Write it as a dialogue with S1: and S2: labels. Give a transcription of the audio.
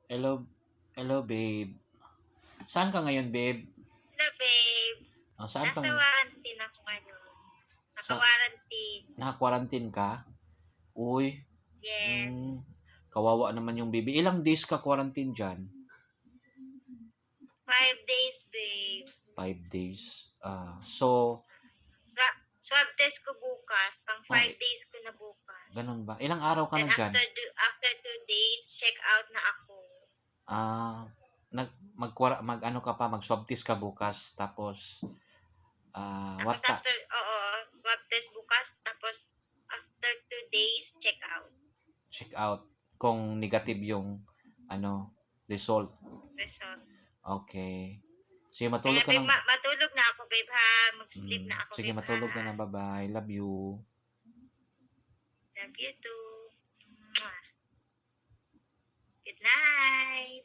S1: Hello, hello babe. Saan ka ngayon, babe?
S2: Hello, babe.
S1: Saan
S2: Nasa
S1: kang
S2: quarantine ako ngayon.
S1: sa
S2: Naka-quarantine.
S1: naka-quarantine ka? Uy, mm,
S2: Yes.
S1: kawawa naman yung baby. Ilang days ka quarantine diyan?
S2: 5 days, babe.
S1: 5 days. So,
S2: Swab test ko bukas. Pang
S1: oh,
S2: 5 days ko na bukas.
S1: ganun ba? Ilang araw ka
S2: Then
S1: na diyan?
S2: after 2 days, check out na ako.
S1: Ah, mag ano ka pa, mag-swab test ka bukas. Tapos, what
S2: Tapos
S1: ta?
S2: swab test bukas. Tapos after 2 days, check out.
S1: Check out kung negative yung ano, result.
S2: Result.
S1: Okay. Sige,
S2: Kaya,
S1: matulog ka
S2: babe,
S1: ng
S2: matulog na ako, babe, ha? Mag-sleep na ako,
S1: sige,
S2: babe, ha?
S1: matulog ka na. Bye-bye. Love you.
S2: Love you too. Mwah. Good night.